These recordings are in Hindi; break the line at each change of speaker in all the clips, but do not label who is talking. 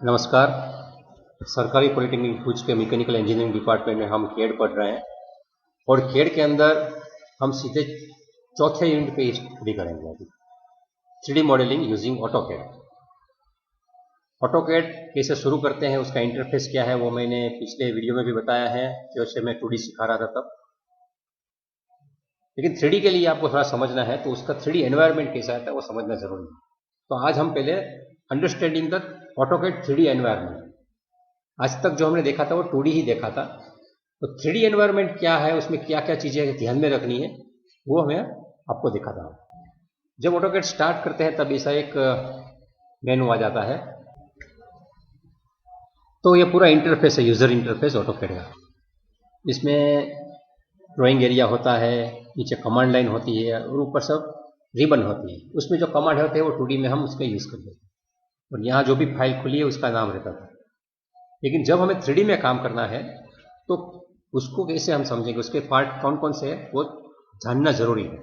नमस्कार। सरकारी पॉलिटेक्निक भुज के मैकेनिकल इंजीनियरिंग डिपार्टमेंट में हम खेड पढ़ रहे हैं और खेड के अंदर हम सीधे चौथे यूनिट पे स्टडी करेंगे। अभी 3D modelling using AutoCAD. AutoCAD कैसे शुरू करते हैं, उसका इंटरफेस क्या है, वो मैंने पिछले वीडियो में भी बताया है जैसे मैं 2D सिखा रहा था तब। लेकिन 3D के लिए आपको थोड़ा समझना है तो उसका 3D एनवायरनमेंट कैसा आता है वो समझना जरूरी है। तो आज हम पहले understanding the AutoCAD 3D environment. आज तक जो हमने देखा था वो 2D ही देखा था, तो 3D एनवायरनमेंट क्या है, उसमें क्या क्या चीज़ें ध्यान में रखनी है वो हमें आपको दिखाता हूँ। जब ऑटोकैड स्टार्ट करते हैं तब ऐसा एक मेनू आ जाता है। तो ये पूरा इंटरफेस है, यूज़र इंटरफेस ऑटोकैड का। इसमें ड्राइंग एरिया होता है, नीचे कमांड लाइन होती है और ऊपर सब रिबन होती है। उसमें जो कमांड होते हैं वो 2D में हम उसका यूज़ करते हैं और यहाँ जो भी फाइल खुली है उसका नाम रहता था। लेकिन जब हमें 3D में काम करना है तो उसको कैसे हम समझेंगे, उसके पार्ट कौन कौन से हैं वो जानना जरूरी है।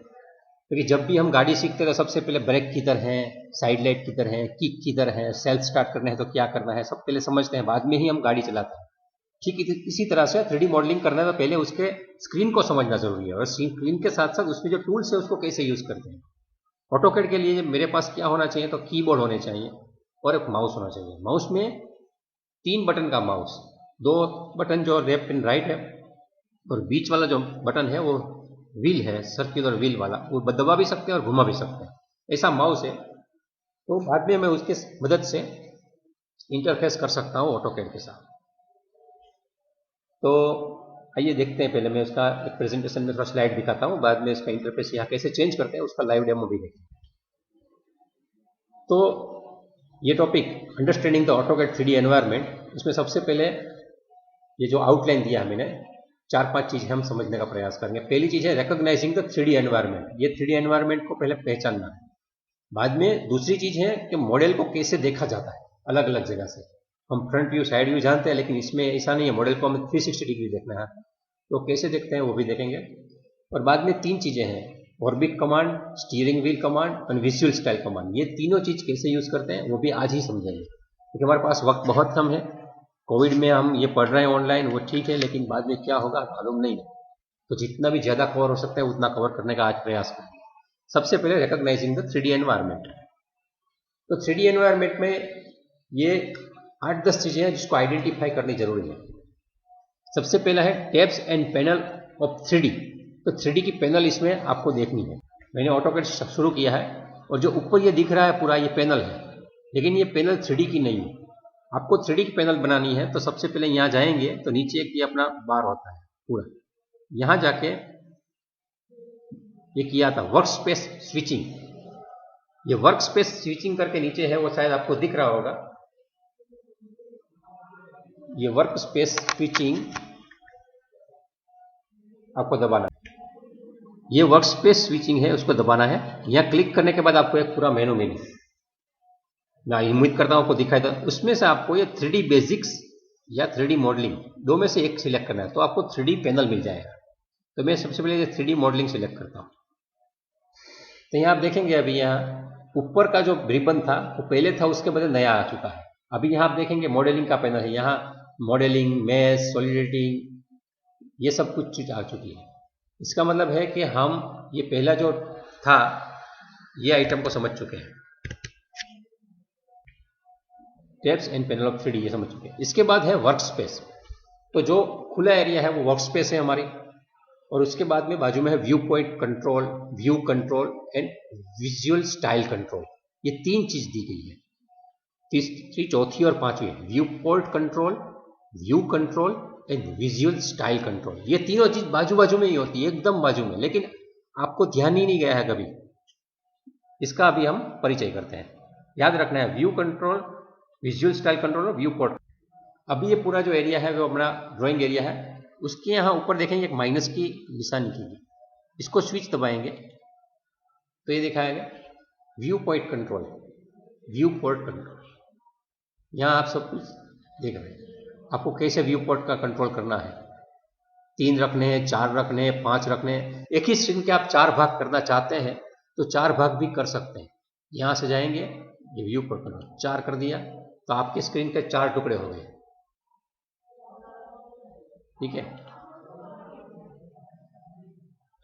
क्योंकि जब भी हम गाड़ी सीखते हैं तो सबसे पहले ब्रेक किधर है, साइड लाइट किधर है, किक किधर है, सेल्फ स्टार्ट करना है तो क्या करना है, सब पहले समझते हैं, बाद में ही हम गाड़ी चलाते हैं। ठीक इसी तरह से 3D मॉडलिंग करना है तो पहले उसके स्क्रीन को समझना जरूरी है और स्क्रीन के साथ साथ उसमें जो टूल्स है उसको कैसे यूज करते हैं। ऑटोकैड के लिए मेरे पास क्या होना चाहिए, तो कीबोर्ड होने चाहिए और एक माउस होना चाहिए। माउस में 3 बटन का माउस, 2 बटन जो लेफ्ट एंड राइट है और बीच वाला जो बटन है वो व्हील है, सर्कुलर व्हील वाला, वो दबा भी सकते हैं और घुमा भी सकते हैं। ऐसा माउस है। तो बाद में मैं उसके मदद से इंटरफेस कर सकता हूँ ऑटोकैड के साथ। तो आइए देखते हैं। पहले मैं उसका एक प्रेजेंटेशन में थोड़ा स्लाइड दिखाता हूँ, बाद में इसका इंटरफेस यहाँ कैसे चेंज करते हैं उसका लाइव डेमो भी देखेंगे। तो ये topic understanding the AutoCAD 3D environment, इसमें सबसे पहले ये जो आउटलाइन दिया है मैंने, 4-5 चीज़ें हम समझने का प्रयास करेंगे। पहली चीज़ है रिकॉग्नाइजिंग द 3D एनवायरनमेंट। ये 3D एनवायरनमेंट को पहले पहचानना है। बाद में दूसरी चीज़ है कि मॉडल को कैसे देखा जाता है अलग अलग जगह से। हम फ्रंट व्यू साइड व्यू जानते हैं, लेकिन इसमें ऐसा नहीं है, मॉडल को हमें 360 डिग्री देखना है, तो कैसे देखते हैं वो भी देखेंगे। और बाद में 3 चीज़ें हैं, orbit command, steering wheel command और विजुअल स्टाइल कमांड। ये तीनों चीज़ कैसे यूज़ करते हैं वो भी आज ही समझेंगे, क्योंकि हमारे पास वक्त बहुत कम है। कोविड में हम ये पढ़ रहे हैं ऑनलाइन, वो ठीक है, लेकिन बाद में क्या होगा मालूम नहीं है। तो जितना भी ज़्यादा कवर हो सकता है उतना कवर करने का आज प्रयास करेंगे। सबसे पहले रिकॉग्नाइजिंग द 3D एनवायरनमेंट। तो 3D एनवायरनमेंट में ये 8-10 चीज़ें हैं जिसको आइडेंटिफाई करनी जरूरी है। सबसे पहला है tabs and panel of 3D। तो 3D की पैनल इसमें आपको देखनी है। मैंने ऑटोकैड शुरू किया है और जो ऊपर ये दिख रहा है पूरा ये पैनल है, लेकिन ये पैनल 3D की नहीं है। आपको 3D की पैनल बनानी है तो सबसे पहले यहाँ जाएंगे तो नीचे एक ये अपना बार होता है पूरा, यहाँ जाके ये किया था वर्क स्पेस स्विचिंग। ये वर्क स्पेस स्विचिंग करके नीचे है, वो शायद आपको दिख रहा होगा। ये वर्क स्पेस स्विचिंग आपको दबाना है। ये वर्क स्पेस स्विचिंग है, उसको दबाना है। यहाँ क्लिक करने के बाद आपको एक पूरा मेनू मिलेगा। मैं उम्मीद करता हूँ आपको दिखाई दे। उसमें से आपको ये 3D बेसिक्स या 3D मॉडलिंग, दो में से एक सिलेक्ट करना है, तो आपको 3D पैनल मिल जाएगा। तो मैं सबसे पहले ये 3D मॉडलिंग सिलेक्ट करता हूँ। तो यहाँ आप देखेंगे अभी यहाँ ऊपर का जो रिबन था वो पहले था, उसके बदले नया आ चुका है। अभी यहाँ आप देखेंगे मॉडलिंग का पैनल है, यहाँ मॉडलिंग, मैथ, सॉलिडिटी, ये सब कुछ चीज आ चुकी है। इसका मतलब है कि हम ये पहला जो था ये आइटम को समझ चुके हैं, tabs and panel of 3D ये समझ चुके हैं। इसके बाद है वर्क स्पेस। तो जो खुला एरिया है वो वर्क स्पेस है हमारी, और उसके बाद में बाजू में है view point control, view control and visual style control. ये 3 चीज दी गई है। तीसरी, चौथी और पांचवी view point control, view control and visual style control. ये तीनों चीज बाजू बाजू में ही होती है, एकदम बाजू में, लेकिन आपको ध्यान ही नहीं गया है कभी। इसका अभी हम परिचय करते हैं। याद रखना है view control, visual style control और व्यू पॉइंट। अभी ये पूरा जो एरिया है वो अपना ड्राइंग एरिया है। उसके यहाँ ऊपर देखेंगे एक माइनस की निशानी की, इसको स्विच दबाएंगे तो ये दिखाएगा view point control, view point control. यहाँ आप सब कुछ देख रहे हैं, आपको कैसे व्यू पॉइंट का कंट्रोल करना है। 3 रखने हैं, 4 रखने हैं, 5 रखने हैं। एक ही स्क्रीन के आप 4 भाग करना चाहते हैं तो 4 भाग भी कर सकते हैं। यहाँ से जाएंगे, ये व्यू पॉइंट कंट्रोल 4 कर दिया, तो आपके स्क्रीन के 4 टुकड़े हो गए। ठीक है,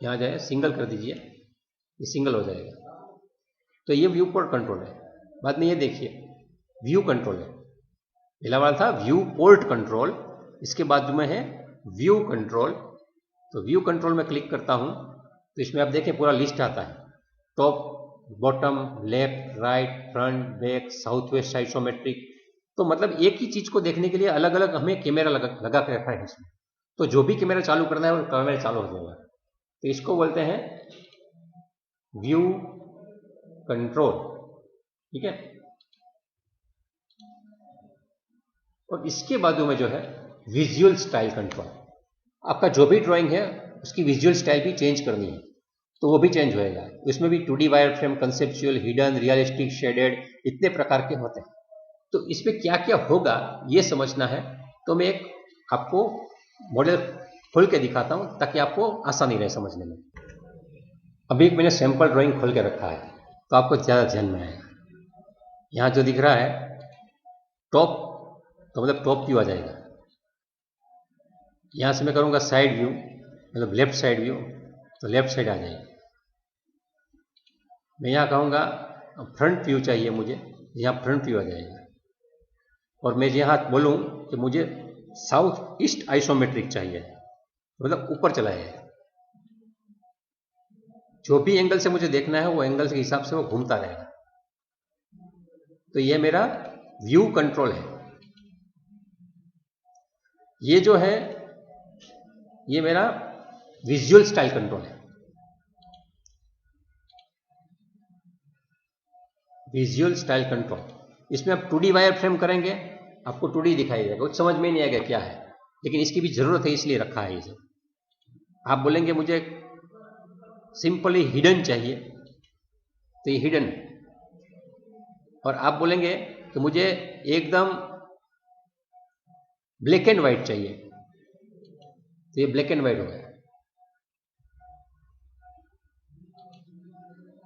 यहाँ जाए सिंगल कर दीजिए, ये सिंगल हो जाएगा। तो ये व्यू पोर्ट कंट्रोल है। बाद में ये देखिए व्यू कंट्रोल है। पहला वाला था व्यू पोर्ट कंट्रोल, इसके बाद में है व्यू कंट्रोल। तो व्यू कंट्रोल में क्लिक करता हूं तो इसमें आप देखें पूरा लिस्ट आता है, top, bottom, left, right, front, back, south west, isometric. तो मतलब एक ही चीज को देखने के लिए अलग अलग हमें कैमरा लगा के रखा है इसमें। तो जो भी कैमरा चालू करना है वो कैमरा चालू हो जाएगा। तो इसको बोलते हैं व्यू कंट्रोल। ठीक है, और इसके बाजू में जो है विजुअल स्टाइल कंट्रोल। आपका जो भी ड्राइंग है उसकी विजुअल स्टाइल भी चेंज करनी है तो वो भी चेंज होएगा। उसमें भी 2D wire frame, conceptual, hidden, realistic, shaded, इतने प्रकार के होते हैं। तो इसमें क्या क्या होगा ये समझना है तो मैं एक आपको मॉडल खोल के दिखाता हूं ताकि आपको आसानी रहे समझने में। अभी एक मैंने सैंपल ड्राइंग खोल के रखा है तो आपको ज़्यादा ध्यान में आएगा। यहाँ जो दिख रहा है टॉप, तो मतलब टॉप व्यू आ जाएगा। यहाँ से मैं करूँगा साइड व्यू, मतलब लेफ्ट साइड व्यू, तो लेफ्ट साइड आ जाएगी। मैं यहाँ कहूँगा फ्रंट व्यू चाहिए मुझे, यहाँ फ्रंट व्यू आ जाएगा। और मैं यहाँ बोलूँ कि मुझे साउथ ईस्ट आइसोमेट्रिक चाहिए, मतलब ऊपर चला जाएगा। जो भी एंगल से मुझे देखना है वो एंगल के हिसाब से वो घूमता रहेगा। तो ये मेरा व्यू कंट्रोल है। ये जो है ये मेरा विजुअल स्टाइल कंट्रोल है। विजुअल स्टाइल कंट्रोल, इसमें आप 2D वायर फ्रेम करेंगे आपको 2D दिखाई देगा, कुछ समझ में नहीं आएगा क्या है, लेकिन इसकी भी जरूरत है इसलिए रखा है इसे। आप बोलेंगे मुझे सिंपली हिडन चाहिए तो ये हिडन है। और आप बोलेंगे कि मुझे एकदम ब्लैक एंड व्हाइट चाहिए तो ये ब्लैक एंड व्हाइट हो गया।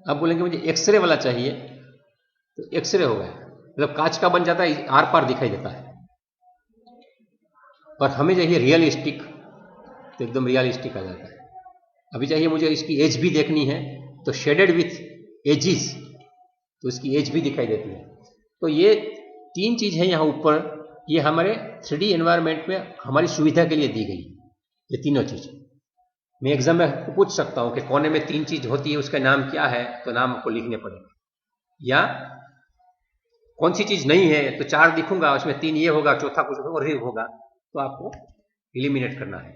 आप बोलेंगे मुझे एक्सरे वाला चाहिए तो एक्सरे हो गया, मतलब कांच का बन जाता है, आर पार दिखाई देता है। और हमें चाहिए रियलिस्टिक तो एकदम रियलिस्टिक आ जाता है। अभी चाहिए मुझे इसकी एज भी देखनी है तो शेडेड विथ एजिस, तो इसकी एज भी दिखाई देती है। तो ये 3 चीज है यहाँ ऊपर, ये हमारे 3D एनवायरनमेंट में हमारी सुविधा के लिए दी गई। ये तीनों चीज मैं एग्जाम में पूछ सकता हूं कि कोने में 3 चीज होती है उसका नाम क्या है, तो नाम आपको लिखने पड़ेंगे। या कौन सी चीज नहीं है तो 4 दिखूंगा, उसमें 3 ये होगा, चौथा कुछ और ही होगा, तो आपको एलिमिनेट करना है।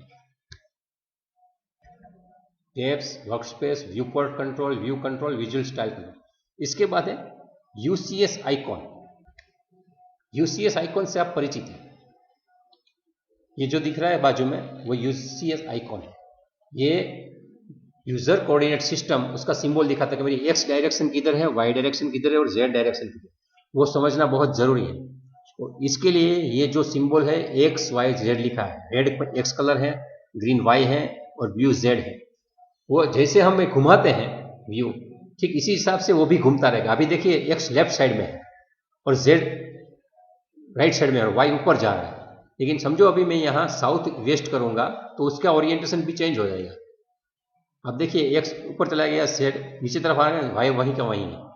Tapes, workspace, view port control, view control, visual style control. इसके बाद है यूसीएस आइकॉन। यूसीएस आइकॉन से आप परिचित हैं। ये जो दिख रहा है बाजू में वो यूसीएस आइकॉन है। ये यूजर कोऑर्डिनेट सिस्टम, उसका सिंबल दिखाता है कि मेरी एक्स डायरेक्शन किधर है, वाई डायरेक्शन किधर है और जेड डायरेक्शन किधर है, वो समझना बहुत जरूरी है। तो इसके लिए ये जो सिंबल है एक्स वाई जेड लिखा है, रेड एक्स कलर है, ग्रीन वाई है और ब्लू जेड है। वो जैसे हम घुमाते हैं व्यू, ठीक इसी हिसाब से वो भी घूमता रहेगा। अभी देखिए एक्स लेफ्ट साइड में है और जेड राइट साइड में है और वाई ऊपर जा रहा है, लेकिन समझो अभी मैं यहाँ साउथ वेस्ट करूंगा तो उसका ओरिएंटेशन भी चेंज हो जाएगा। अब देखिए एक्स ऊपर चला गया, जेड नीचे तरफ आ गया, वाई वहीं का वहीं है।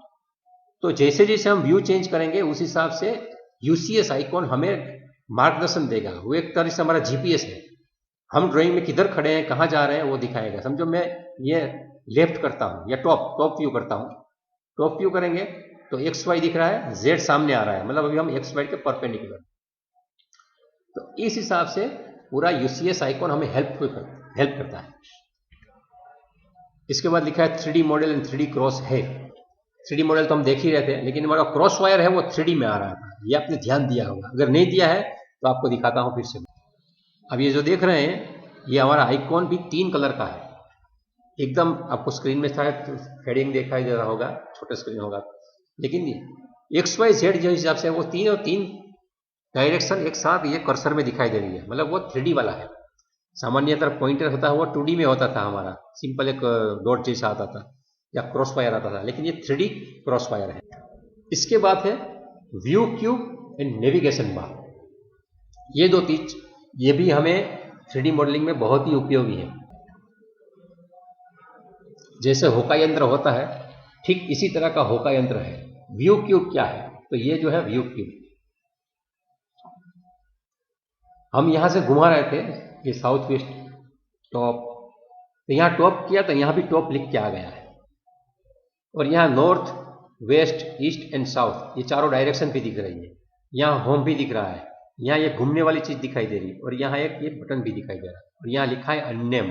तो जैसे जैसे हम व्यू चेंज करेंगे उस हिसाब से यूसीएस आइकॉन हमें मार्गदर्शन देगा। वो एक तरह से हमारा जीपीएस है, हम ड्राइंग में किधर खड़े हैं, कहाँ जा रहे हैं वो दिखाएगा। समझो मैं ये लेफ्ट करता हूँ या टॉप व्यू करता हूँ, टॉप व्यू करेंगे तो एक्स वाई दिख रहा है, जेड सामने आ रहा है, मतलब अभी हम एक्स वाई के परपेंडिकुलर। तो इस हिसाब से पूरा यूसीएस आइकॉन हमें हेल्प करता है। इसके बाद लिखा है 3D model and 3D cross है। 3D मॉडल तो हम देख ही रहे थे, लेकिन हमारा क्रॉस वायर है वो 3D में आ रहा था, ये आपने ध्यान दिया होगा। अगर नहीं दिया है तो आपको दिखाता हूं फिर से। अब ये जो देख रहे हैं ये हमारा आइकॉन भी 3 कलर का है। एकदम आपको स्क्रीन में शायद हेडिंग दिखाई दे रहा होगा, छोटा स्क्रीन होगा, लेकिन एक्स वाई जेड जो हिसाब से वो 3 और 3 डायरेक्शन एक साथ ये कर्सर में दिखाई दे रही है, मतलब वो 3D वाला है। सामान्यतः पॉइंटर होता है वो 2D में होता था, हमारा सिंपल एक डॉट जैसा आता था या क्रॉस वायर आता था, लेकिन ये 3D क्रॉस वायर है। इसके बाद है view cube and navigation bar. ये दो चीज ये भी हमें 3D मॉडलिंग में बहुत ही उपयोगी है। जैसे होका यंत्र होता है, ठीक इसी तरह का होका यंत्र है। व्यू क्यूब क्या है? तो ये जो है व्यू क्यूब, हम यहां से घुमा रहे थे, ये साउथ वेस्ट टॉप, तो यहां टॉप किया तो यहां भी टॉप लिख के आ गया है। और यहां north, west, east and south, ये चारों डायरेक्शन भी दिख रही है। यहां होम भी दिख रहा है, यहां ये घूमने वाली चीज दिखाई दे रही है, और यहां एक ये बटन भी दिखाई दे रहा है, और यहां लिखा है अननेम।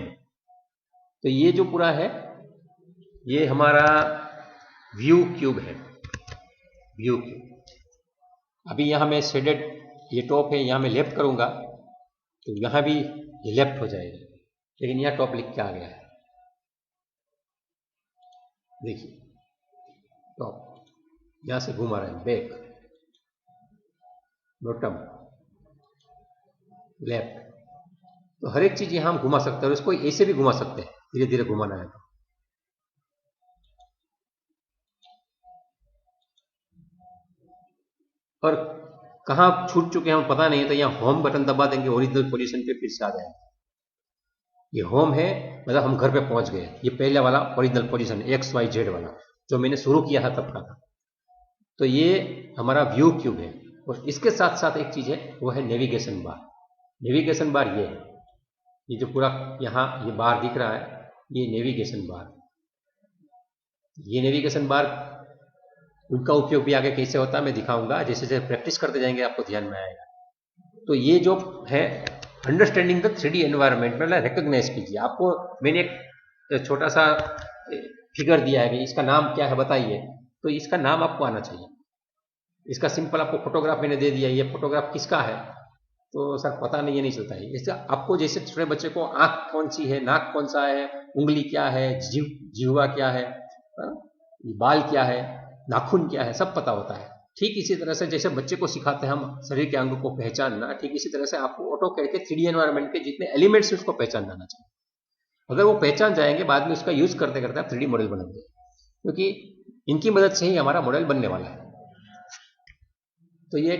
तो ये जो पूरा है ये हमारा व्यू क्यूब है, व्यू क्यूब। अभी यहां मैं शेडेड, ये टॉप है, यहां मैं लेफ्ट करूंगा तो यहां भी ये लेफ्ट हो जाएगा, लेकिन यहां टॉप लिख के आ गया है। देखिए टॉप, यहां से घुमा रहे हैं, बैक, बॉटम, लेफ्ट, तो हर एक चीज यहां हम घुमा सकते हैं, और इसको ऐसे भी घुमा सकते हैं, धीरे धीरे घुमाना है तो। और कहां छूट चुके हैं हम पता नहीं, तो यहां होम बटन दबा देंगे, ओरिजिनल पोजीशन पे फिर से आ जाएगा। ये होम है, मतलब हम घर पे पहुंच गए। ये पहले वाला ओरिजिनल पोजीशन XYZ वाला जो मैंने शुरू किया था तब का था। तो ये हमारा व्यू क्यूब है। और इसके साथ साथ एक चीज है, वो है नेविगेशन बार। नेविगेशन बार ये है, ये जो पूरा यहाँ ये बार दिख रहा है, ये नेविगेशन बार। ये नेविगेशन बार, उनका उपयोग भी आगे कैसे होता है मैं दिखाऊंगा, जैसे जैसे प्रैक्टिस करते जाएंगे आपको ध्यान में आएगा। तो ये जो है अंडरस्टैंडिंग द 3D एनवायरनमेंट, मतलब रिकॉग्नाइज कीजिए। आपको मैंने एक छोटा सा फिगर दिया है कि इसका नाम क्या है बताइए, तो इसका नाम आपको आना चाहिए। इसका सिंपल आपको फोटोग्राफ मैंने दे दिया, ये फोटोग्राफ किसका है, तो सर पता नहीं, ये नहीं चलता है। इसका आपको जैसे छोटे बच्चे को आंख कौन सी है, नाक कौन सा है, उंगली क्या है, जिह्वा क्या है, बाल क्या है, नाखून क्या है, सब पता होता है। ठीक इसी तरह से जैसे बच्चे को सिखाते हैं हम शरीर के अंगों को पहचानना, ठीक इसी तरह से आपको ऑटोकैड के 3D एनवायरनमेंट के जितने एलिमेंट्स उसको पहचान जाना चाहिए। अगर वो पहचान जाएंगे, बाद में उसका यूज करते करते आप 3D मॉडल बनाएंगे, क्योंकि इनकी मदद से ही हमारा मॉडल बनने वाला है। तो ये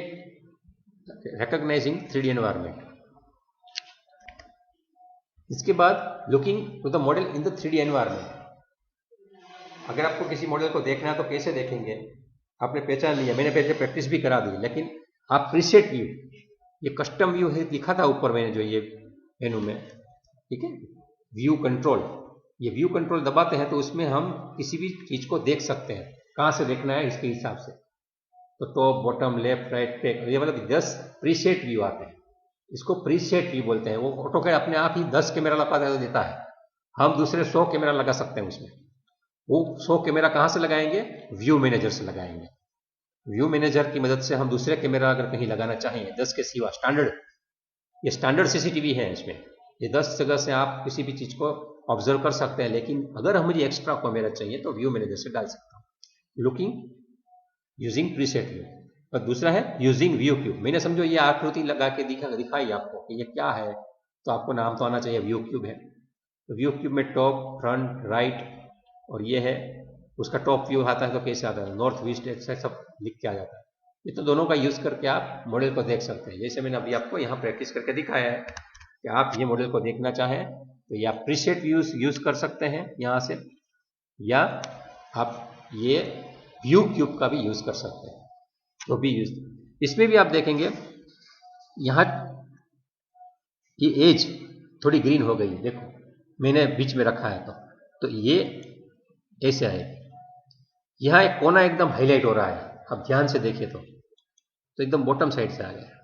रिकॉग्नाइजिंग 3D एनवायरनमेंट। इसके बाद looking to the model in the 3D environment. अगर आपको किसी मॉडल को देखना है तो कैसे देखेंगे, आपने पहचान लिया, मैंने पहले प्रैक्टिस भी करा दी, लेकिन आप प्रीसेट व्यू, ये कस्टम व्यू है लिखा था ऊपर मैंने जो ये मेनू में, ठीक है, व्यू कंट्रोल, ये व्यू कंट्रोल दबाते हैं तो उसमें हम किसी भी चीज को देख सकते हैं, कहां से देखना है इसके हिसाब से। तो top, bottom, left, right, back, ये मतलब 10 प्रीसेट व्यू आते हैं, इसको प्रीसेट व्यू बोलते हैं। वो ऑटोकैड अपने आप ही 10 कैमरा लगा देता है, हम दूसरे 100 कैमरा लगा सकते हैं उसमें। वो 100 कैमरा कहां से लगाएंगे, व्यू मैनेजर से लगाएंगे। व्यू मैनेजर की मदद से हम दूसरे कैमरा अगर कहीं लगाना चाहें 10 के सिवा, स्टैंडर्ड, ये स्टैंडर्ड सीसीटीवी है, इसमें ये 10 जगह से आप किसी भी चीज को ऑब्जर्व कर सकते हैं। लेकिन अगर हम मुझे एक्स्ट्रा कैमरा चाहिए तो व्यू मैनेजर से डाल सकता हूं, लुकिंग यूजिंग प्रीसेट व्यू। और दूसरा है यूजिंग व्यू क्यूब। मैंने समझो ये आकृति लगा के दिखाई आपको कि ये क्या है, तो आपको नाम तो आना चाहिए, व्यू क्यूब है। तो व्यू क्यूब में टॉप, फ्रंट, राइट, और ये है उसका टॉप व्यू आता है तो कैसे आता है, नॉर्थ, ईस्ट, ऐसा सब लिख के आ जाता है। ये तो दोनों का यूज करके आप मॉडल को देख सकते हैं। जैसे मैंने अभी आपको यहाँ प्रैक्टिस करके दिखाया है कि आप ये मॉडल को देखना चाहें तो ये आप प्रीसेट व्यूज यूज कर सकते हैं यहाँ से, या आप ये व्यू क्यूब का भी यूज कर सकते हैं, तो भी यूज। इसमें भी आप देखेंगे यहाँ ये एज थोड़ी ग्रीन हो गई, देखो मैंने बीच में रखा है तो ये ऐसे है। यहां एक कोना एकदम हाईलाइट हो रहा है, अब ध्यान से देखिए तो एकदम बॉटम साइड से आ गया।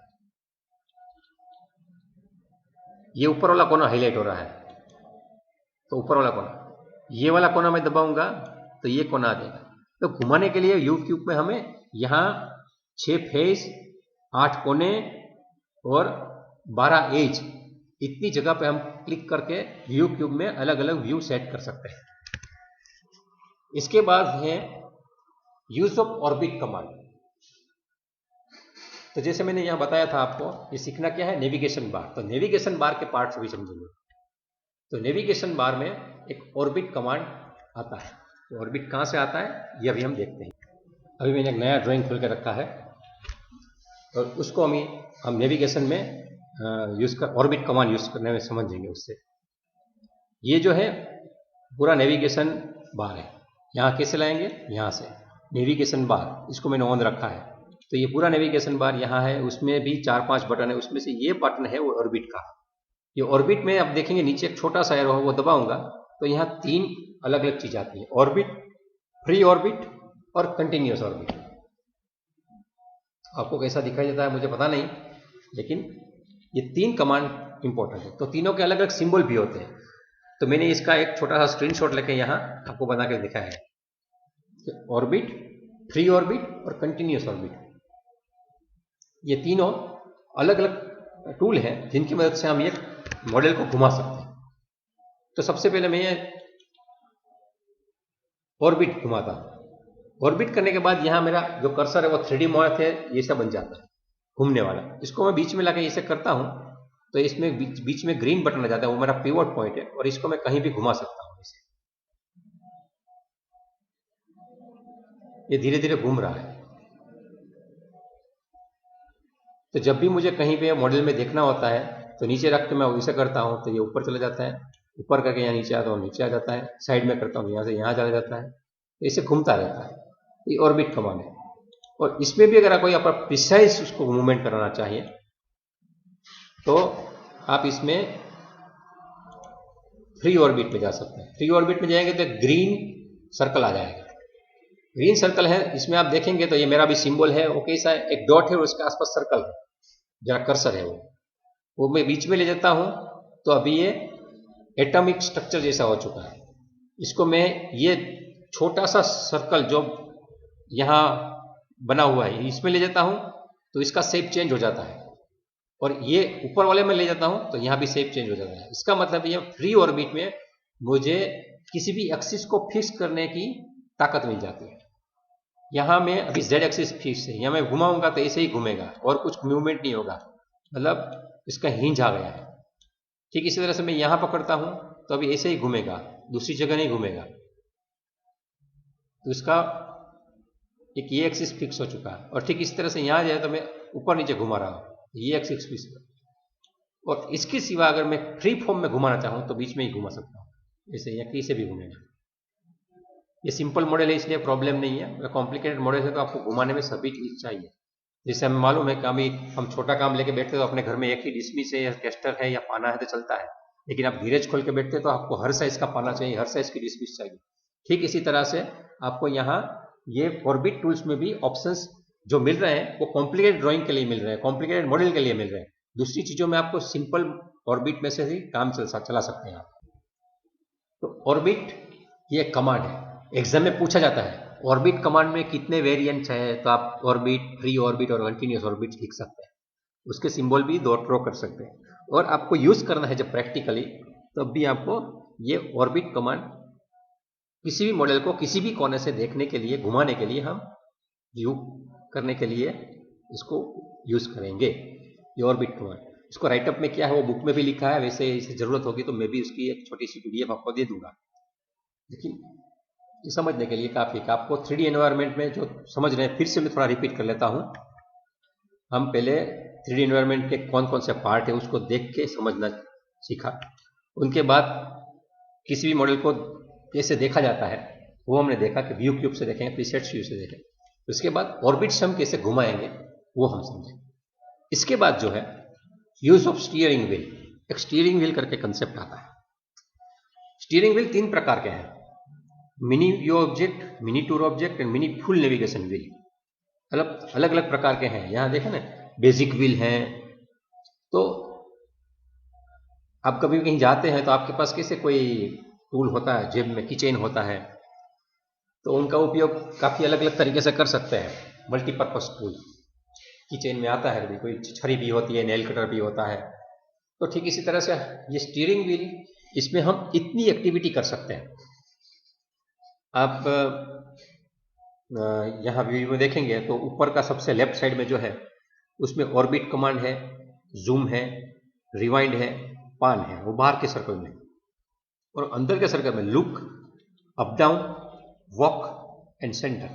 ये ऊपर वाला कोना हाईलाइट हो रहा है, तो ऊपर वाला कोना, ये वाला कोना मैं दबाऊंगा तो ये कोना आ जाएगा। तो घुमाने के लिए यू क्यूब में हमें यहां 6 फेस, 8 कोने और 12 एज, इतनी जगह पे हम क्लिक करके व्यू क्यूब में अलग अलग व्यू सेट कर सकते हैं। इसके बाद है यूज ऑफ ऑर्बिट कमांड। तो जैसे मैंने यहां बताया था आपको, ये सीखना क्या है, नेविगेशन बार। तो नेविगेशन बार के पार्ट्स भी समझेंगे। तो नेविगेशन बार में एक ऑर्बिट कमांड आता है। तो ऑर्बिट कहां से आता है ये अभी हम देखते हैं। अभी मैंने एक नया ड्राइंग खोल के रखा है और उसको हम नेविगेशन में यूज कर ऑर्बिट कमांड यूज करने में समझेंगे उससे। ये जो है पूरा नेविगेशन बार है, यहाँ कैसे लाएंगे, यहाँ से नेविगेशन बार, इसको मैंने ऑन रखा है। तो ये पूरा नेविगेशन बार यहाँ है, उसमें भी 4-5 बटन है, उसमें से ये बटन है वो ऑर्बिट का। ये ऑर्बिट में आप देखेंगे नीचे एक छोटा सा एरो है, वो दबाऊंगा तो यहाँ 3 अलग अलग चीज आती है, ऑर्बिट, फ्री ऑर्बिट और कंटिन्यूअस ऑर्बिट। आपको कैसा दिखाई देता है मुझे पता नहीं, लेकिन ये 3 कमांड इंपॉर्टेंट है। तो तीनों के अलग अलग सिंबल भी होते हैं। तो मैंने इसका एक छोटा सा स्क्रीनशॉट लेके यहाँ आपको बना के दिखाया है। ऑर्बिट, फ्री ऑर्बिट और कंटिन्यूअस ऑर्बिट, ये तीनों अलग अलग टूल हैं जिनकी मदद से हम ये मॉडल को घुमा सकते हैं। तो सबसे पहले मैं ये ऑर्बिट घुमाता हूं। ऑर्बिट करने के बाद यहाँ मेरा जो कर्सर है वो 3D मॉडल है, ये सब बन जाता है घूमने वाला। इसको मैं बीच में लाके इसे करता हूं तो इसमें बीच में ग्रीन बटन आ जाता है, वो मेरा पिवट पॉइंट है और इसको मैं कहीं भी घुमा सकता हूं। इसे ये धीरे धीरे घूम रहा है। तो जब भी मुझे कहीं पे मॉडल में देखना होता है तो नीचे रख के मैं इसे करता हूं तो ये ऊपर चला जाता है, ऊपर करके यहाँ नीचे आता हूँ नीचे आ जाता है, साइड में करता हूँ यहाँ से यहाँ चला जाता है, तो इसे घूमता रहता है। ये ऑर्बिट कमांड है। और इसमें भी अगर कोई आप प्रिसाइज उसको मूवमेंट कराना चाहिए तो आप इसमें फ्री ऑर्बिट में जा सकते हैं। फ्री ऑर्बिट में जाएंगे तो ग्रीन सर्कल आ जाएगा। ग्रीन सर्कल है, इसमें आप देखेंगे तो ये मेरा भी सिंबल है, वो कैसा है, एक डॉट है और उसके आसपास सर्कल है, जरा कर्सर है वो मैं बीच में ले जाता हूं तो अभी ये एटॉमिक स्ट्रक्चर जैसा हो चुका है। इसको मैं ये छोटा सा सर्कल जो यहां बना हुआ है इसमें ले जाता हूं तो इसका शेप चेंज हो जाता है, और ये ऊपर वाले में ले जाता हूं तो यहां भी शेप चेंज हो जाता है। इसका मतलब ये फ्री ऑर्बिट में मुझे किसी भी एक्सिस को फिक्स करने की ताकत मिल जाती है। यहां में अभी जेड एक्सिस फिक्स है, यहां मैं घुमाऊंगा तो ऐसे ही घूमेगा और कुछ मूवमेंट नहीं होगा, मतलब इसका हिंज आ गया है। ठीक इसी तरह से मैं यहां पकड़ता हूं तो अभी ऐसे ही घूमेगा, दूसरी जगह नहीं घूमेगा। तो इसका एक ये एक्सिस फिक्स हो चुका है। और ठीक इस तरह से यहां जाए तो मैं ऊपर नीचे घुमा रहा हूं, ये एक्सिस फिक्स। और इसके सिवा अगर मैं फ्री फॉर्म में घुमाना चाहूं तो बीच में ही घुमा सकता हूं, ऐसे या कैसे भी घूमेगा। ये सिंपल मॉडल है इसलिए प्रॉब्लम नहीं है। अगर कॉम्प्लिकेटेड मॉडल है तो आपको घुमाने में सभी चीज चाहिए। जैसे हमें मालूम है कि हम छोटा काम लेके बैठते तो अपने घर में एक ही डिस्मिस है या टेस्टर है या पाना है तो चलता है, लेकिन आप धीरेज खोल के बैठते तो आपको हर साइज का पाना चाहिए, हर साइज की डिस्मिस चाहिए। ठीक इसी तरह से आपको यहाँ ये ऑर्बिट टूल्स में भी ऑप्शंस जो मिल रहे हैं वो कॉम्प्लिकेटेड ड्राइंग के लिए मिल रहे हैं, कॉम्प्लिकेटेड मॉडल के लिए मिल रहे हैं। दूसरी चीजों में आपको सिंपल ऑर्बिट में से ही काम चला सकते हैं आप। तो ऑर्बिट ये कमांड है, एग्जाम में पूछा जाता है ऑर्बिट कमांड में कितने वेरिएंट्स है, तो आप ऑर्बिट, फ्री ऑर्बिट और कंटिन्यूअस ऑर्बिट लिख सकते हैं। उसके सिंबल भी ड्रॉ कर सकते हैं। और आपको यूज करना है जब प्रैक्टिकली, तब भी आपको ये ऑर्बिट कमांड किसी भी मॉडल को किसी भी कोने से देखने के लिए, घुमाने के लिए, हम व्यू करने के लिए इसको यूज करेंगे, ये ऑर्बिट कमांड। इसको राइटअप में क्या है वो बुक में भी लिखा है, वैसे इसे जरूरत होगी तो मैं भी उसकी एक छोटी सी PDF आपको दे दूंगा। लेकिन ये समझने के लिए काफी है। आपको 3D एनवायरनमेंट में जो समझ रहे हैं, फिर से मैं थोड़ा रिपीट कर लेता हूं। हम पहले 3D एनवायरनमेंट के कौन कौन से पार्ट है उसको देख के समझना सीखा। उनके बाद किसी भी मॉडल को कैसे देखा जाता है वो हमने देखा कि व्यू क्यूब से देखेंगे, प्रीसेट्स व्यू से देखें। उसके बाद ऑर्बिट्स हम कैसे घुमाएंगे वो हम समझें। इसके बाद जो है यूज ऑफ स्टीयरिंग व्हील, एक स्टीयरिंग व्हील करके कंसेप्ट आता है। स्टीयरिंग व्हील 3 प्रकार के हैं, mini view object, mini tour object and mini full navigation wheel. अलग अलग प्रकार के हैं। यहां देखें ना, बेसिक व्हील है। तो आप कभी कहीं जाते हैं तो आपके पास कैसे कोई टूल होता है, जेब में कीचेन होता है, तो उनका उपयोग काफी अलग अलग तरीके से कर सकते हैं। मल्टीपर्पज टूल कीचेन में आता है, कोई छड़ी भी होती है, नेल कटर भी होता है। तो ठीक इसी तरह से ये स्टीयरिंग व्हील, इसमें हम इतनी एक्टिविटी कर सकते हैं। आप यहाँ व्यू में देखेंगे तो ऊपर का सबसे लेफ्ट साइड में जो है उसमें ऑर्बिट कमांड है, जूम है, रिवाइंड है, पान है, वो बाहर के सर्कल में। और अंदर के सर्कल में look, up down, walk and centre.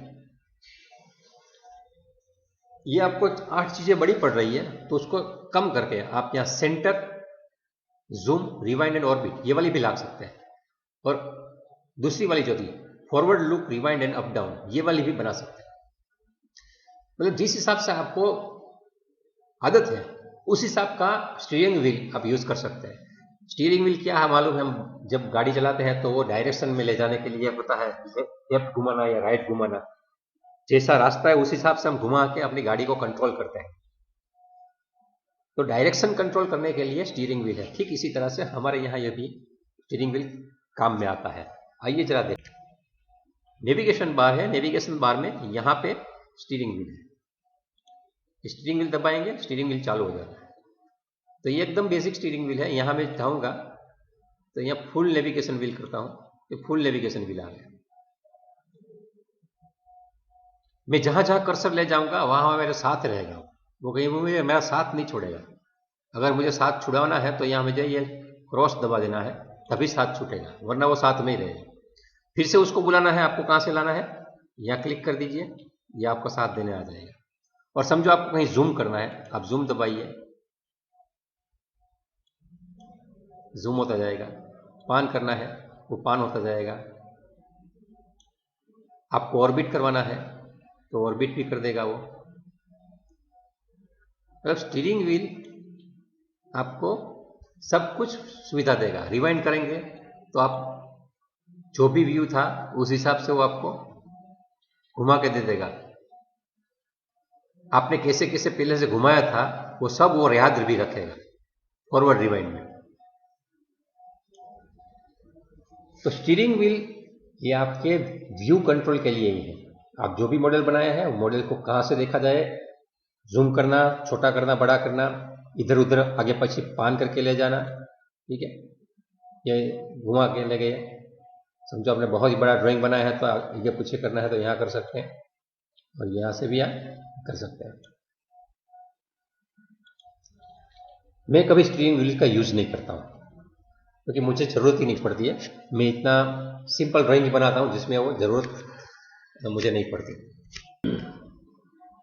ये आपको 8 चीजें बड़ी पड़ रही है, तो उसको कम करके आप यहाँ centre, zoom, rewind and orbit ये वाली भी ला सकते हैं। और दूसरी वाली जो थी forward look, rewind and up down, ये वाली भी बना सकते हैं। मतलब जिस हिसाब से आपको आदत है उस हिसाब का स्टीयरिंग व्हील आप यूज कर सकते हैं। स्टीयरिंग व्हील क्या है मालूम है, हम जब गाड़ी चलाते हैं तो वो डायरेक्शन में ले जाने के लिए होता है, लेफ्ट घुमाना या राइट घुमाना, जैसा रास्ता है उस हिसाब से हम घुमा के अपनी गाड़ी को कंट्रोल करते हैं। तो डायरेक्शन कंट्रोल करने के लिए स्टीयरिंग व्हील है। ठीक इसी तरह से हमारे यहाँ यह भी स्टीयरिंग व्हील काम में आता है। आइए जरा देखें, नेविगेशन बार है, नेविगेशन बार में यहाँ पे स्टीयरिंग व्हील है, स्टीयरिंग व्हील दबाएंगे, स्टीयरिंग व्हील चालू हो जाता है। तो ये एकदम बेसिक स्टीयरिंग व्हील है। यहाँ मैं चाहूँगा तो यहाँ फुल नेविगेशन व्हील करता हूँ, तो फुल नेविगेशन व्हील आ गया। मैं जहाँ जहाँ कर्सर ले जाऊँगा वहाँ मेरे साथ रहेगा, वो कहीं मुझे मेरा साथ नहीं छोड़ेगा। अगर मुझे साथ छुड़ाना है तो यहाँ मुझे ये क्रॉस दबा देना है, तभी साथ छूटेगा, वरना वो साथ में ही रहेगा। फिर से उसको बुलाना है, आपको कहाँ से लाना है, यहाँ क्लिक कर दीजिए, ये आपको साथ देने आ जाएगा। और समझो आपको कहीं जूम करना है, आप जूम दबाइए, जूम होता जाएगा। पान करना है वो पान होता जाएगा। आपको ऑर्बिट करवाना है तो ऑर्बिट भी कर देगा वो। मतलब स्टीयरिंग व्हील आपको सब कुछ सुविधा देगा। रिवाइंड करेंगे तो आप जो भी व्यू था उस हिसाब से वो आपको घुमा के दे देगा। आपने कैसे कैसे पहले से घुमाया था वो सब वो याद भी रखेगा फॉरवर्ड रिवाइंड में। तो स्टीयरिंग व्हील ये आपके व्यू कंट्रोल के लिए ही है। आप जो भी मॉडल बनाया है वो मॉडल को कहाँ से देखा जाए, जूम करना, छोटा करना, बड़ा करना, इधर उधर आगे पीछे पान करके ले जाना, ठीक है, ये घुमा के ले गए। समझो आपने बहुत ही बड़ा ड्राइंग बनाया है तो आगे पीछे करना है तो यहाँ कर सकते हैं, और यहाँ से भी यहाँ कर सकते हैं। मैं कभी स्टीयरिंग व्हील का यूज नहीं करता हूँ क्योंकि मुझे ज़रूरत ही नहीं पड़ती है। मैं इतना सिंपल ड्राइंग बनाता हूँ जिसमें वो ज़रूरत मुझे नहीं पड़ती।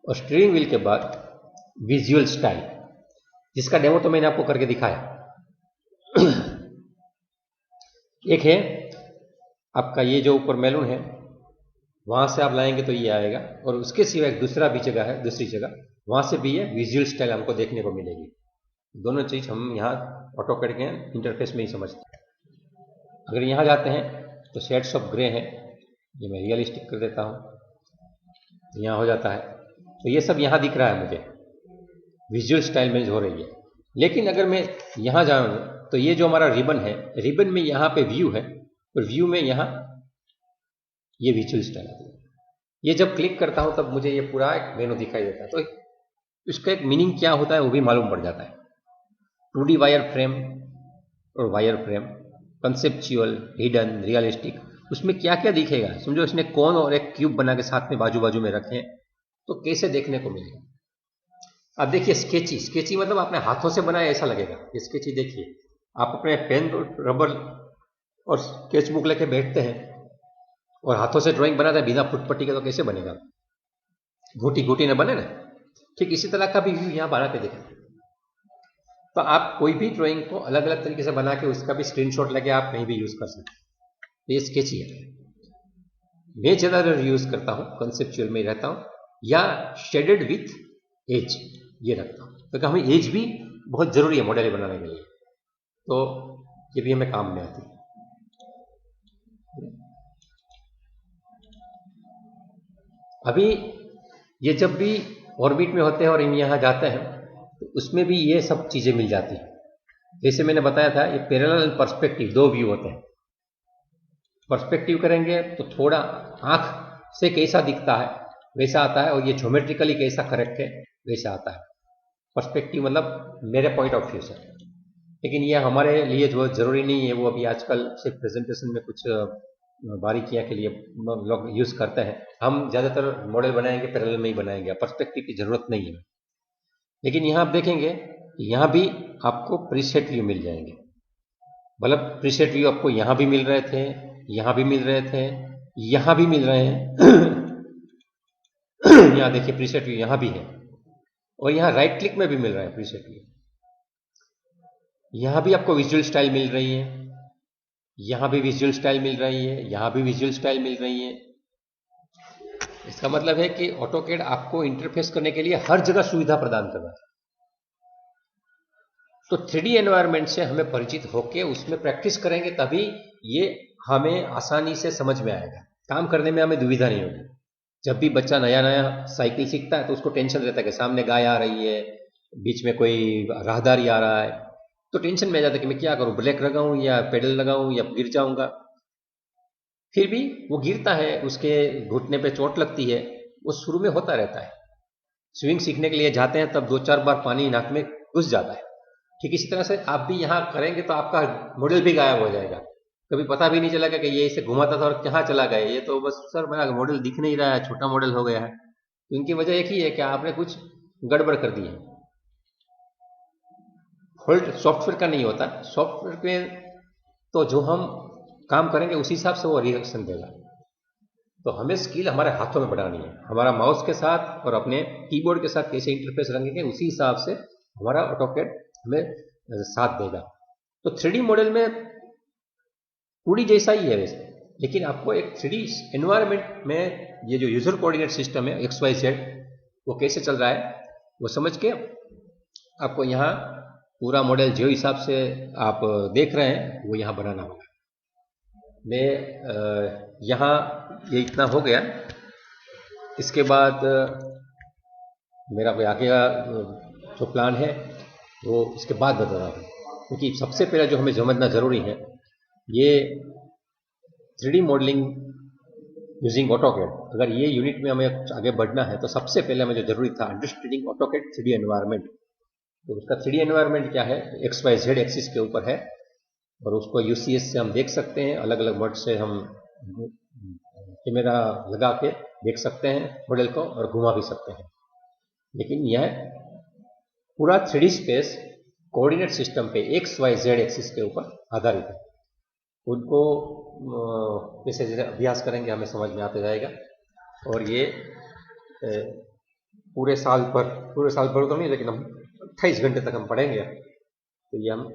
और स्टीयरिंग व्हील के बाद विजुअल स्टाइल, जिसका डेमो तो मैंने आपको करके दिखाया। एक है आपका ये जो ऊपर मैलून है, वहाँ से आप लाएंगे तो ये आएगा, और उसके सिवा एक दूसरा भी जगह है, दूसरी जगह, वहाँ से भी ये विजुअल स्टाइल हमको देखने को मिलेगी। दोनों चीज़ हम यहाँ ऑटोकैड के इंटरफेस में ही समझते हैं। अगर यहाँ जाते हैं तो शेड्स ऑफ ग्रे है, ये मैं रियलिस्टिक कर देता हूँ, तो यहाँ हो जाता है। तो ये सब यहाँ दिख रहा है मुझे, विजुअल स्टाइल में हो रही है। लेकिन अगर मैं यहाँ जाऊँ तो ये जो हमारा रिबन है, रिबन में यहाँ पे व्यू है, और व्यू में यहाँ ये विजुअल स्टाइल आती है। ये जब क्लिक करता हूँ तब मुझे ये पूरा एक मेनू दिखाई देता है। तो इसका एक मीनिंग क्या होता है वो भी मालूम पड़ जाता है। 2D वायर फ्रेम और wire frame, conceptual, hidden, realistic, उसमें क्या क्या दिखेगा। समझो इसने कोन और एक क्यूब बना के साथ में बाजू बाजू में रखे हैं, तो कैसे देखने को मिलेगा। अब देखिए स्केची, स्केची मतलब आपने हाथों से बनाया ऐसा लगेगा। ये स्केची देखिए, आप अपने पेन, रबर और स्केचबुक लेके बैठते हैं और हाथों से ड्राइंग बनाते हैं बिना फुटपट्टी के, तो कैसे बनेगा, घूटी घूटी न बने ना। ठीक इसी तरह का भी व्यू यहाँ बना के देखें। तो आप कोई भी ड्राइंग को अलग अलग तरीके से बना के उसका भी स्क्रीनशॉट लेके आप कहीं भी यूज कर सकते हैं। ये स्केच ही है। मैं ज़्यादातर यूज करता हूँ कंसेप्चुअल में रहता हूँ, या शेडेड विथ एज ये रखता हूँ, क्योंकि हमें एज भी बहुत जरूरी है मॉडल बनाने के लिए, तो ये भी हमें काम में आती है। अभी ये जब भी ऑर्बिट में होते हैं और यहाँ जाते हैं तो उसमें भी ये सब चीजें मिल जाती हैं। जैसे मैंने बताया था, ये पैरेलल पर्सपेक्टिव, दो व्यू होते हैं। पर्सपेक्टिव करेंगे तो थोड़ा आंख से कैसा दिखता है वैसा आता है, और ये ज्योमेट्रिकली कैसा करेक्ट है वैसा आता है। पर्सपेक्टिव मतलब मेरे पॉइंट ऑफ व्यू से, लेकिन ये हमारे लिए जो जरूरी नहीं है। वो अभी आजकल सिर्फ प्रेजेंटेशन में कुछ बारीकियां के लिए लोग यूज करते हैं। हम ज्यादातर मॉडल बनाएंगे पैरेलल में ही बनाएंगे, पर्सपेक्टिव की जरूरत नहीं है। लेकिन यहाँ आप देखेंगे, यहाँ भी आपको प्रीसेट व्यू मिल जाएंगे। मतलब प्रीसेट व्यू आपको यहाँ भी मिल रहे थे, यहाँ भी मिल रहे थे, यहाँ भी मिल रहे हैं। यहाँ देखिए प्रीसेट व्यू यहाँ भी है, और यहाँ राइट क्लिक में भी मिल रहा है प्रीसेट। यहाँ भी आपको विजुअल स्टाइल मिल रही है, यहाँ भी विजुअल स्टाइल मिल रही है, यहाँ भी विजुअल स्टाइल मिल रही है। इसका मतलब है कि ऑटोकैड आपको इंटरफेस करने के लिए हर जगह सुविधा प्रदान कर रहा है। तो 3D एनवायरनमेंट से हमें परिचित होकर उसमें प्रैक्टिस करेंगे, तभी ये हमें आसानी से समझ में आएगा, काम करने में हमें दुविधा नहीं होगी। जब भी बच्चा नया नया साइकिल सीखता है तो उसको टेंशन रहता है कि सामने गाय आ रही है, बीच में कोई राहदारी आ रहा है, तो टेंशन में आ जाता है कि मैं क्या करूं, ब्रेक लगाऊं या पेडल लगाऊं या गिर जाऊंगा। फिर भी वो गिरता है, उसके घुटने पे चोट लगती है, वो शुरू में होता रहता है। स्विंग सीखने के लिए जाते हैं तब 2-4 बार पानी नाक में घुस जाता है। ठीक इसी तरह से आप भी यहाँ करेंगे तो आपका मॉडल भी गायब हो जाएगा, कभी पता भी नहीं चलेगा कि ये इसे घुमाता था और कहाँ चला गया, ये तो बस सर मेरा मॉडल दिख नहीं रहा है, छोटा मॉडल हो गया है। तो इनकी वजह एक ही है कि आपने कुछ गड़बड़ कर दी है। फॉल्ट सॉफ्टवेयर का नहीं होता, सॉफ्टवेयर में तो जो हम काम करेंगे उसी हिसाब से वो रिएक्शन देगा। तो हमें स्किल हमारे हाथों में बढ़ानी है, हमारा माउस के साथ और अपने कीबोर्ड के साथ कैसे इंटरफेस रखेंगे उसी हिसाब से हमारा ऑटोकैड हमें साथ देगा। तो 3D मॉडल में 2D जैसा ही है वैसे, लेकिन आपको एक 3D एनवायरनमेंट में ये जो यूजर कोऑर्डिनेट सिस्टम है XYZ वो कैसे चल रहा है वो समझ के आपको यहाँ पूरा मॉडल जो हिसाब से आप देख रहे हैं वो यहाँ बनाना होगा। मैं यहाँ ये इतना हो गया, इसके बाद मेरा कोई आगे का जो प्लान है वो इसके बाद बता रहा हूँ, क्योंकि सबसे पहले जो हमें समझना जरूरी है ये 3D मॉडलिंग यूजिंग ऑटोकैड। अगर ये यूनिट में हमें आगे बढ़ना है तो सबसे पहले हमें जो जरूरी था अंडरस्टैंडिंग ऑटोकैड 3D एनवायरनमेंट। तो उसका 3D एनवायरनमेंट क्या है, XYZ एक्सिस के ऊपर है और उसको UCS से हम देख सकते हैं, अलग अलग मोड से हम कैमरा लगा के देख सकते हैं मॉडल को और घुमा भी सकते हैं। लेकिन यह पूरा 3D स्पेस कोऑर्डिनेट सिस्टम पे XYZ एक्सिस के ऊपर आधारित है। उनको जैसे जैसे अभ्यास करेंगे हमें समझ में आता जाएगा, और ये पूरे साल भर तो नहीं, लेकिन हम 28 घंटे तक हम पढ़ेंगे तो ये हम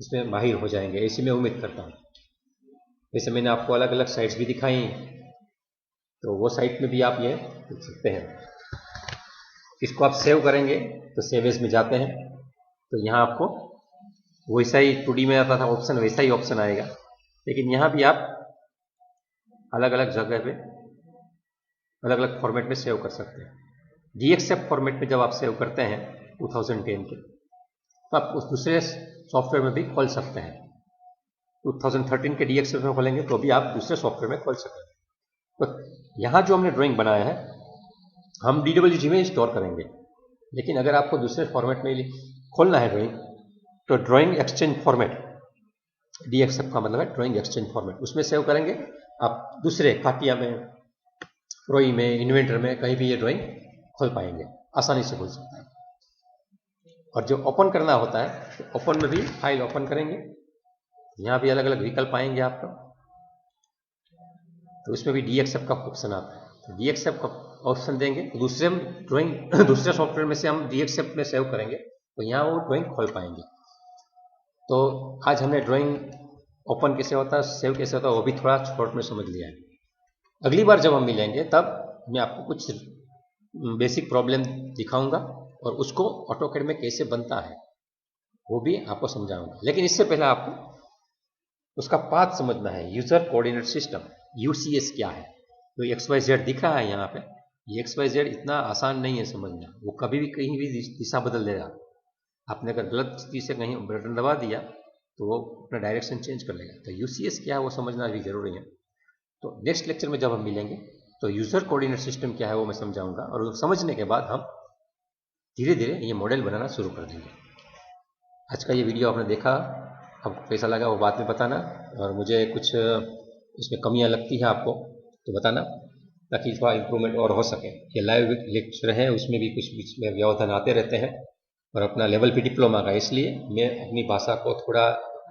इसमें माहिर हो जाएंगे, ऐसी मैं उम्मीद करता हूँ। जैसे मैंने आपको अलग अलग साइट्स भी दिखाई, तो वो साइट में भी आप ये देख सकते हैं। इसको आप सेव करेंगे तो सेव एज में जाते हैं, तो यहाँ आपको वैसा ही 2D में आता था ऑप्शन, वैसा ही ऑप्शन आएगा, लेकिन यहाँ भी आप अलग अलग जगह पे अलग अलग फॉर्मेट में सेव कर सकते हैं। DXF फॉर्मेट में जब आप सेव करते हैं 2010 के, तो आप उस दूसरे सॉफ्टवेयर में भी खोल सकते हैं। 2013 के DXF में खोलेंगे तो भी आप दूसरे सॉफ्टवेयर में खोल सकते हैं। तो यहाँ जो हमने ड्राइंग बनाया है हम DWG में स्टोर करेंगे, लेकिन अगर आपको दूसरे फॉर्मेट में खोलना है ड्राइंग, तो ड्राइंग एक्सचेंज फॉर्मेट, DXF का मतलब है ड्राइंग एक्सचेंज फॉर्मेट, उसमें सेव करेंगे। आप दूसरे काटिया में, प्रोई में, इन्वेंटर में कहीं भी ये ड्राइंग खोल पाएंगे, आसानी से खोल सकता है। और जो ओपन करना होता है तो ओपन में भी फाइल ओपन करेंगे, यहाँ भी अलग अलग विकल्प आएंगे आपको, तो उसमें भी DXF का ऑप्शन आता है। तो DXF का ऑप्शन देंगे तो दूसरे ड्राइंग दूसरे सॉफ्टवेयर में से हम DXF में सेव करेंगे तो यहाँ वो ड्राइंग खोल पाएंगे। तो आज हमने ड्राइंग ओपन कैसे होता है, सेव कैसे होता है, वो भी थोड़ा शॉर्ट में समझ लिया है। अगली बार जब हम मिलेंगे तब मैं आपको कुछ बेसिक प्रॉब्लम दिखाऊंगा और उसको ऑटोकैड में कैसे बनता है वो भी आपको समझाऊंगा। लेकिन इससे पहले आपको उसका पाथ समझना है, यूजर कोऑर्डिनेट सिस्टम, UCS क्या है। तो XYZ दिख रहा है यहाँ पे, ये XYZ इतना आसान नहीं है समझना, वो कभी भी कहीं भी दिशा बदल देगा। आपने अगर गलत स्थिति से कहीं बटन दबा दिया तो वो अपना डायरेक्शन चेंज कर लेगा। तो UCS क्या है वो समझना भी जरूरी है। तो नेक्स्ट लेक्चर में जब हम मिलेंगे तो यूजर कोऑर्डिनेट सिस्टम क्या है वो मैं समझाऊंगा, और समझने के बाद हम धीरे धीरे ये मॉडल बनाना शुरू कर देंगे। आज का ये वीडियो आपने देखा, आपको कैसा लगा वो बाद में बताना, और मुझे कुछ इसमें कमियां लगती है आपको तो बताना, ताकि थोड़ा इम्प्रूवमेंट और हो सके। ये लाइव लेक्चर है, उसमें भी कुछ बीच में व्यवधान आते रहते हैं, और अपना लेवल पे डिप्लोमा का, इसलिए मैं अपनी भाषा को थोड़ा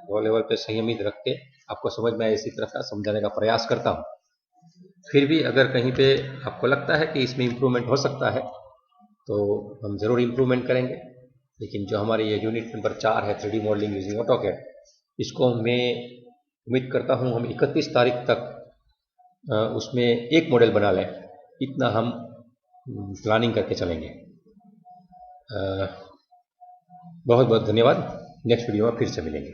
लो लेवल पे संयमित रख के आपको समझ में आए इसी तरह का समझाने का प्रयास करता हूँ। फिर भी अगर कहीं पे आपको लगता है कि इसमें इम्प्रूवमेंट हो सकता है तो हम ज़रूर इम्प्रूवमेंट करेंगे। लेकिन जो हमारी ये यूनिट नंबर 4 है 3D मॉडलिंग यूजिंग ऑटोकैड, इसको मैं उम्मीद करता हूँ हम 31 तारीख तक उसमें एक मॉडल बना लें, इतना हम प्लानिंग करके चलेंगे। बहुत बहुत धन्यवाद। नेक्स्ट वीडियो में फिर से मिलेंगे।